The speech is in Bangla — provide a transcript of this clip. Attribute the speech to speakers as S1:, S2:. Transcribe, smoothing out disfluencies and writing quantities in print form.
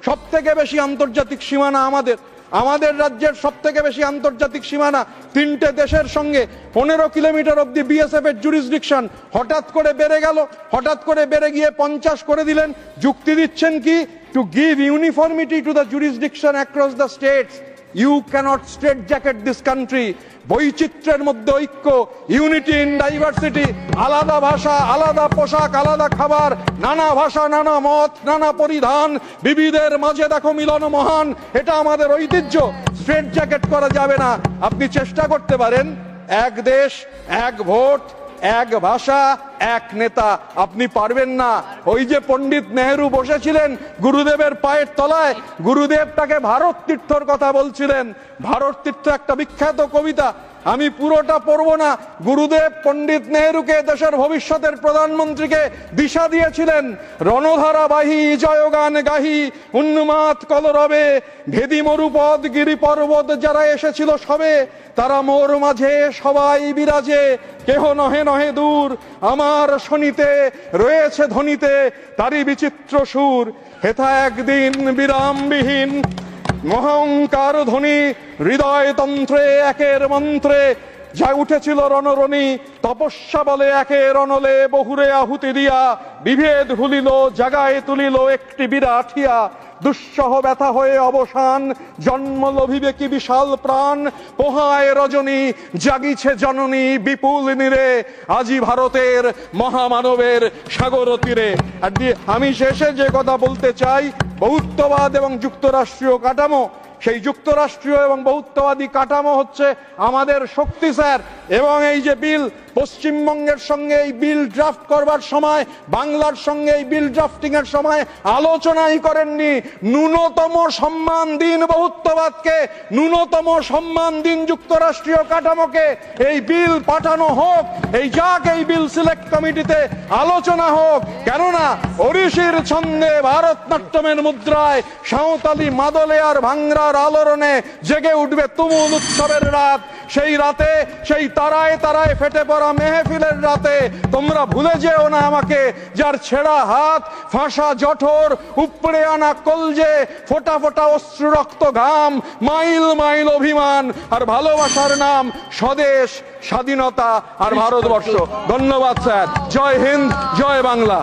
S1: সবথেকে বেশি আন্তর্জাতিক সীমানা আমাদের রাজ্যের সবথেকে বেশি আন্তর্জাতিক সীমানা তিনটে দেশের সঙ্গে 15 কিলোমিটার অব্দি বিএসএফ এর জুরিসডিকশন হঠাৎ করে বেড়ে গেল, হঠাৎ করে বেড়ে গিয়ে 50 করে দিলেন। যুক্তি দিচ্ছেন কি? To give uniformity to the jurisdiction across the states. You can't straitjacket this country. বৈচিত্র্যের মধ্যে ঐক্য, ইউনিটি ইন ডাইভার্সিটি। আলাদা ভাষা, আলাদা পোশাক, আলাদা খাবার, নানা ভাষা, নানা মত, নানা পরিধান, বিবিধের মাঝে দেখো মিলন মহান, এটা আমাদের ঐতিহ্য। স্ট্রেট জ্যাকেট করা যাবে না। আপনি চেষ্টা করতে পারেন, এক দেশ এক ভোট, এক ভাষা এক নেতা। আপনি পারবেন না। ওই যে পণ্ডিত নেহেরু বসেছিলেন গুরুদেবের পায়ের তলায়, গুরুদেব তাকে ভারত তীর্থর কথা বলছিলেন। ভারত তীর্থ একটা বিখ্যাত কবিতা, আমি পুরোটা পড়বো না। গুরুদেব পণ্ডিত নেহেরুকে, দেশের ভবিষ্যতের প্রধানমন্ত্রীকে দিশা দিয়েছিলেন। রণধারা বাহি জয়গান গাহি উন্মাদ কলরবে, ভেদি মরুপদ গিরি পর্বত যারা এসেছিল সবে, তারা মোর মাঝে সবাই বিরাজে, কেহ নহে নহে দূর, আমার শনিতে রয়েছে ধ্বনিতে তারই বিচিত্র সুর। হেথা একদিন বিরামবিহীন মহংকার ধ্বনি, হৃদয় তন্ত্রে একের মন্ত্রে যা উঠেছিল রণরণী। তপস্যা বলে একের অনলে বহুরে আহুতি দিয়া, বিভেদ ভুলিল জাগায় তুলিল একটি বিরাঠিয়া। দুঃসহ ব্যথা হয়ে অবসান, জন্ম লভিবে কি বিশাল প্রাণ। পোহায় রজনী জাগিছে জননী বিপুল নীরে, আজি ভারতের মহামানবের সাগর তীরে। আর আমি শেষে যে কথা বলতে চাই, বহুত্ববাদ এবং যুক্তরাষ্ট্রীয় কাঠামো, সেই যুক্তরাষ্ট্রীয় এবং বহুত্ববাদী কাঠামো হচ্ছে আমাদের শক্তি স্যার। এবং এই যে বিল, পশ্চিমবঙ্গের সঙ্গে এই বিল ড্রাফট করবার সময়, বাংলার সঙ্গে এই বিল ড্রাফটিং এর সময় আলোচনাই করেননি। ন্যূনতম সম্মান দিন বহুত্ববাদকে, ন্যূনতম সম্মান দিন যুক্তরাষ্ট্রীয় কাঠামোকে। এই বিল পাঠানো হোক, এই যাক এই বিল সিলেক্ট কমিটিতে আলোচনা হোক। কেননা ওড়িশির ছন্দে ভারতনাট্যমের মুদ্রায় সাঁওতালি মাদলে আর ভাংরার আলোড়নে জেগে উঠবে তুমুল উৎসবের রাত। সেই রাতে, সেই তারায় তারায় ফেটে পড়া মেহফিলের রাতে তোমরা ভুলে যেও না আমাকে, যার ছেঁড়া হাত, ফাঁসা জঠর, উপড়ে আনা কলজে, ফোটা ফোটা অশ্রু রক্ত ঘাম, মাইল মাইল অভিমান আর ভালোবাসার নাম স্বদেশ, স্বাধীনতা আর ভারতবর্ষ। ধন্যবাদ স্যার। জয় হিন্দ, জয় বাংলা।